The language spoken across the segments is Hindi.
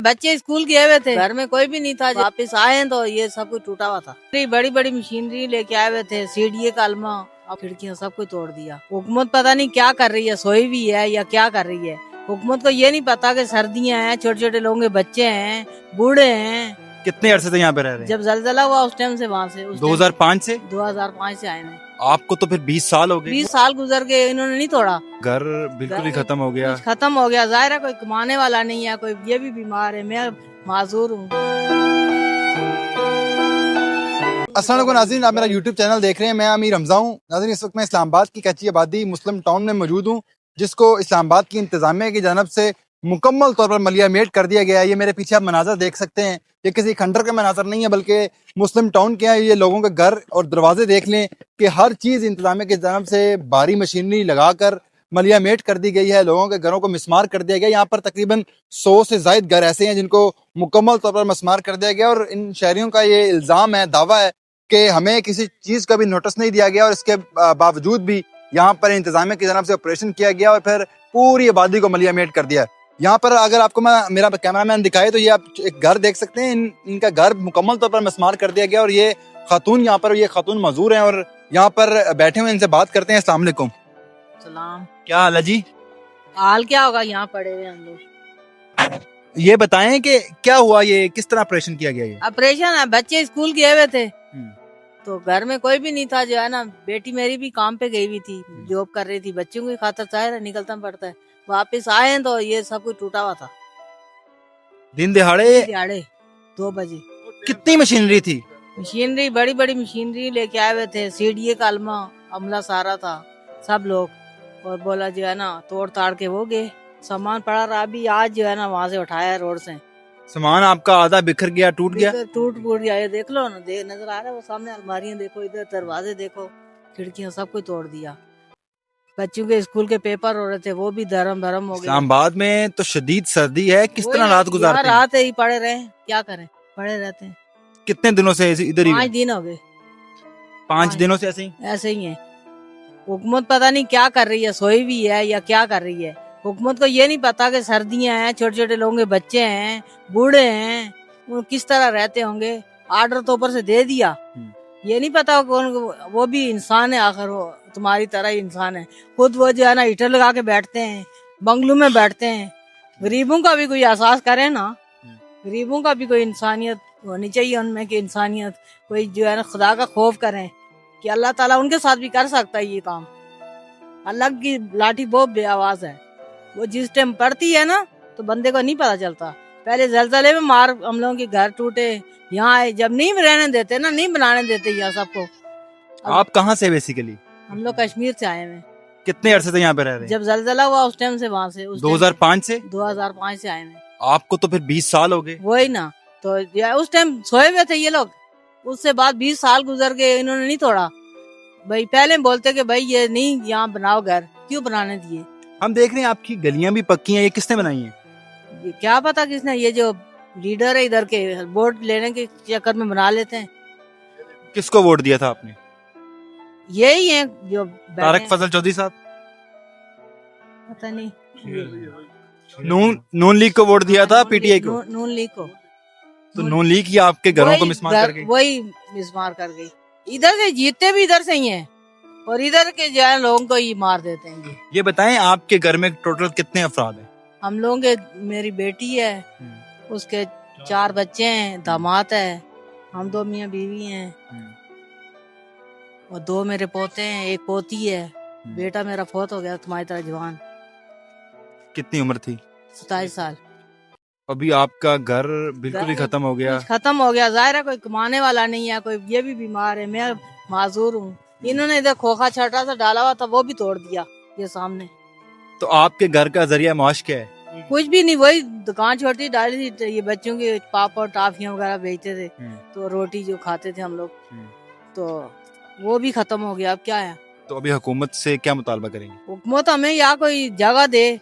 बच्चे स्कूल गए हुए थे, घर में कोई भी नहीं था। वापस आए हैं तो ये सब कुछ टूटा हुआ था। बड़ी बड़ी मशीनरी लेके आए हुए थे, सीढ़ी कलमा और खिड़कियां सब कुछ तोड़ दिया। हुकूमत पता नहीं क्या कर रही है, सोई भी है या क्या कर रही है। हुकूमत को ये नहीं पता कि सर्दियां हैं, छोटे छोटे लोगों के बच्चे हैं, बूढ़े हैं। कितने अरसे से यहाँ पे रह रहे हैं? जब जलजला हुआ उस टाइम से, वहाँ से 2005 से 2005 से आए हैं। आपको तो फिर 20 साल हो गए। 20 साल गुजर गए, इन्होंने नहीं तोड़ा। घर बिल्कुल ही खत्म हो गया। खत्म हो गया। जाहिर है कोई कमाने वाला नहीं है, कोई ये भी बीमार है, मैं माजूर हूँ। अस्सलाम वालेकुम नाज़रीन, आप मेरा यूट्यूब चैनल देख रहे हैं। मैं अमीर हमजा हूँ। नाज़रीन, इस वक्त मैं इस्लामाबाद की कच्ची आबादी मुस्लिम टाउन में मौजूद हूँ, जिसको इस्लामाबाद की इंतजामिया की जानब से मुकम्मल तौर पर मलियामेट कर दिया गया है। ये मेरे पीछे आप मनाजर देख सकते हैं, ये किसी खंडर का मनाजर नहीं है, बल्कि मुस्लिम टाउन के हैं। ये लोगों के घर और दरवाजे देख लें कि हर चीज़ इंतजामिया की जानब से भारी मशीनरी लगा कर मलियामेट कर दी गई है। लोगों के घरों को मिसमार कर दिया गया। यहाँ पर तकरीबन 100 से ज़ायद घर ऐसे हैं जिनको मुकम्मल तौर पर मिसमार कर दिया गया। और इन शहरियों का ये इल्ज़ाम है, दावा है कि हमें किसी चीज़ का भी नोटिस नहीं दिया गया और इसके बावजूद भी यहाँ पर इंतजामिया की तरफ से ऑपरेशन किया गया और फिर पूरी आबादी को मलियामेट कर दिया। यहाँ पर अगर आपको मेरा कैमरामैन दिखाए तो ये आप एक घर देख सकते हैं। इनका घर मुकम्मल तौर पर मिसमार कर दिया गया और ये खातून यहाँ पर, ये खातून मजदूर हैं और यहाँ पर बैठे हुए, इनसे बात करते हैं। अस्सलाम वालेकुम। सलाम। क्या हाल है जी? हाल क्या होगा, यहाँ पड़े हुए हम लोग। ये बताएं कि क्या हुआ, ये किस तरह ऑपरेशन किया गया? ये ऑपरेशन है, बच्चे स्कूल गए हुए थे तो घर में कोई भी नहीं था। जो है ना, बेटी मेरी भी काम पे गई हुई थी, जॉब कर रही थी, बच्चों की खातर चाहे निकलना पड़ता है। वापस आए हैं तो ये सब कुछ टूटा हुआ था। दिन दिहाड़े 2 बजे। कितनी मशीनरी थी? मशीनरी, बड़ी बड़ी मशीनरी लेके आए हुए थे, सीढ़ी कलमा अमला सारा था, सब लोग। और बोला जो है ना तोड़ ताड़ के वो गए। सामान पड़ा रहा, अभी आज जो है ना वहाँ से उठाया रोड से। सामान आपका आधा बिखर गया, टूट गया। टूट गया। ये देख लो ना, नजर आ रहा है वो सामने अलमारियां देखो, इधर दरवाजे देखो, खिड़कियां सब कुछ तोड़ दिया। बच्चों के स्कूल के पेपर हो रहे थे, वो भी धर्म हो गए। इस्लामाबाद में तो शदीद सर्दी है, किस तरह रात गुजारते हैं? रात ही पड़े रहे, क्या करें, पड़े रहते हैं। कितने दिनों से इधर ही? 5 दिन हो गए। 5 दिनों से ऐसे ही है। हुकूमत पता नहीं क्या कर रही है, सोई भी है या क्या कर रही है। हुकूमत को ये नहीं पता कि सर्दियां हैं, छोटे छोटे लोगों के बच्चे हैं, बूढ़े हैं, वो किस तरह रहते होंगे। आर्डर तो ऊपर से दे दिया, ये नहीं पता कौन, वो भी इंसान है आखिर, वो तुम्हारी तरह ही इंसान है। खुद वो जो है ना हीटर लगा के बैठते हैं, बंगलों में बैठते हैं। गरीबों का भी कोई एहसास करे ना, गरीबों का भी कोई इंसानियत होनी चाहिए उनमें, कि इंसानियत कोई जो है ना खुदा का खौफ करें कि अल्लाह ताला उनके साथ भी कर सकता है ये काम। अल्लाह की लाठी बहुत बेआवाज है, वो जिस टाइम पड़ती है ना तो बंदे को नहीं पता चलता। पहले जलजले में मार हम लोगों के घर टूटे, यहाँ जब नहीं रहने देते ना, नहीं बनाने देते यहाँ सबको। आप कहाँ से बेसिकली? हम लोग कश्मीर से आए हैं। कितने अरसे से यहाँ पे रह रहे हैं? जब जलजला हुआ उस टाइम से, वहाँ से 2005 से 2005 से आए हैं। आपको तो फिर 20 साल हो गए। वही ना, तो उस टाइम सोए हुए थे ये लोग। उससे बाद 20 साल गुजर गए, इन्होंने नहीं तोड़ा। भाई पहले बोलते कि भाई ये नहीं यहाँ बनाओ घर, क्यों बनाने दिए। हम देख रहे हैं आपकी गलियां भी पक्की हैं, ये किसने बनाई है? ये क्या पता किसने, ये जो लीडर है इधर के, वोट लेने के चक्कर में बना लेते हैं। किसको वोट दिया था आपने? यही है जो तारक फजल चौधरी साहब। पता नहीं, नून लीग को वोट दिया था, पीटीआई को? नून लीग को। तो नून लीग ही आपके घरों को मिसमार कर गई। वही मिसमार कर गई। इधर से जीतते भी इधर से ही हैं और इधर के जो है लोगों को ही मार देते हैं। ये बताएं आपके घर में टोटल कितने अफराद हैं? हम लोगों के, मेरी बेटी है, उसके 4 बच्चे हैं, दामाद है, हम 2 मियाँ बीवी हैं और 2 मेरे पोते हैं, एक पोती है। बेटा मेरा फौत हो गया तुम्हारी तरह जवान। कितनी उम्र थी? 27 साल। अभी आपका घर बिल्कुल ही खत्म हो गया। खत्म हो गया। जाहिर है कोई कमाने वाला नहीं है, कोई ये भी बीमार है, मैं माजूर हूँ। इन्होंने इधर खोखा छटा सा डाला हुआ था, वो भी तोड़ दिया ये सामने। तो आपके घर का जरिया माश क्या है? कुछ भी नहीं, वही दुकान छोटी डाली थी, ये बच्चों की पापड़ टाफियां वगैरह बेचते थे, तो रोटी जो खाते थे हम लोग, तो वो भी खत्म हो गया। अब क्या है? तो अभी हुकूमत से क्या मुतालबा करेंगे? हुकूमत हमें यहाँ कोई जगह दे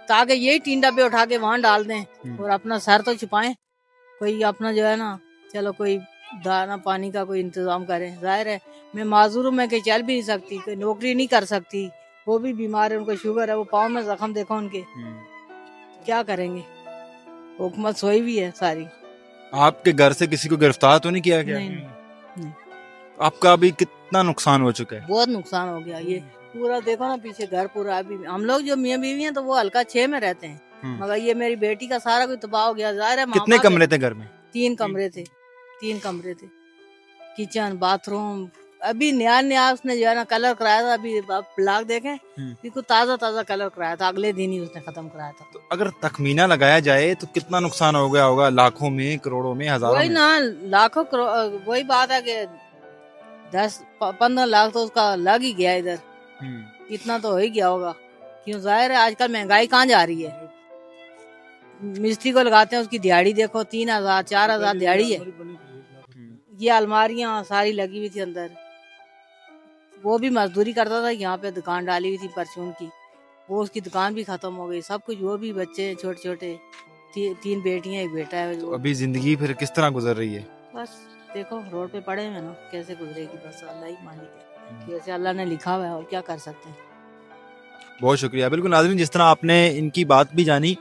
ताकि यही टींडा पे उठा के वहाँ डाल दें और अपना सर तो छुपाएं। कोई अपना जो है ना, चलो कोई दाना पानी का कोई इंतजाम करें। जाहिर है मैं माजूर हूँ, मैं कहीं चल भी नहीं सकती, कोई नौकरी नहीं कर सकती। वो भी बीमार है, उनको शुगर है, वो पाँव में जख्म देखो उनके, क्या करेंगे। हुकूमत सोई भी है सारी। आपके घर से किसी को गिरफ्तार तो नहीं किया गया? नहीं, नहीं। आपका अभी कितना नुकसान हो चुका है? बहुत नुकसान हो गया। ये पूरा देखो ना पीछे घर पूरा। अभी हम लोग जो मियाँ बीवी हैं तो वो हल्का 6 में रहते हैं, मगर ये मेरी बेटी का सारा कुछ तबाह हो गया। जाहिर है कितने मामा कमरे थे घर में? 3 कमरे थे, 3 कमरे थे, किचन बाथरूम। अभी नया नया उसने जो है ना कलर कराया था। अभी आप ब्लॉक देखें, बिल्कुल ताजा ताजा कलर कराया था, अगले दिन ही उसने खत्म कराया था। तो अगर तखमीना लगाया जाए तो कितना नुकसान हो गया होगा? लाखों में, करोड़ों में, हजारों वही में? ना, लाखों वही बात है कि 10-15 लाख तो उसका लग ही गया इधर। इतना तो हो ही गया होगा, क्यों? जाहिर है आजकल महंगाई कहाँ जा रही है। मिस्त्री को लगाते हैं, उसकी दिहाड़ी देखो 3,000-4,000 दिहाड़ी है। ये अलमारियां सारी लगी हुई थी अंदर। वो भी मजदूरी करता था, यहाँ पे दुकान डाली हुई थी परचून की, वो उसकी दुकान भी खत्म हो गई, सब कुछ। वो भी बच्चे छोटे छोटे, 3 बेटियां 1 बेटा है। तो अभी जिंदगी फिर किस तरह गुजर रही है? बस देखो रोड पे पड़े हैं ना, कैसे गुजरेगी, बस अल्लाह ही मालिक है। कैसे अल्लाह ने लिखा हुआ है, और क्या कर सकते हैं। बहुत शुक्रिया। बिल्कुल नाज़रीन, जिस तरह आपने इनकी बात भी जानी,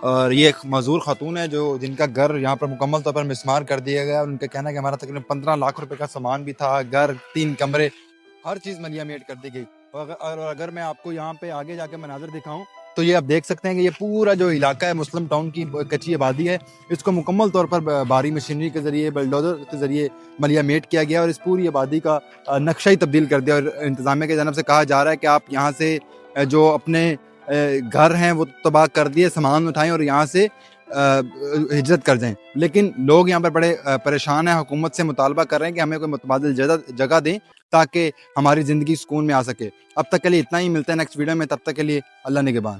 और ये एक मजदूर खातून है जो जिनका घर यहाँ पर मुकम्मल तौर पर मिसमार कर दिया गया। और उनका कहना है कि हमारा तकरीबन 15 लाख रुपए का सामान भी था, घर, 3 कमरे, हर चीज़ मलिया मेट कर दी गई। और अगर मैं आपको यहाँ पे आगे जाके मनाजर दिखाऊं तो ये आप देख सकते हैं कि ये पूरा जो इलाका है मुस्लिम टाउन की कच्ची आबादी है, इसको मुकम्मल तौर पर भारी मशीनरी के ज़रिए, बलडोजर के ज़रिए मलिया मेट किया गया और इस पूरी आबादी का नक्शा ही तब्दील कर दिया। और इंतज़ामिया की जानब से कहा जा रहा है कि आप यहाँ से जो अपने घर हैं वो तबाह कर दिए, सामान उठाएं और यहाँ से हिजरत कर जाएं। लेकिन लोग यहाँ पर बड़े परेशान हैं, हुकूमत से मुतालबा कर रहे हैं कि हमें कोई मुतबादिल जगह दें ताकि हमारी ज़िंदगी सुकून में आ सके। अब तक के लिए इतना ही, मिलते हैं नेक्स्ट वीडियो में, तब तक के लिए अल्लाह निगहबान।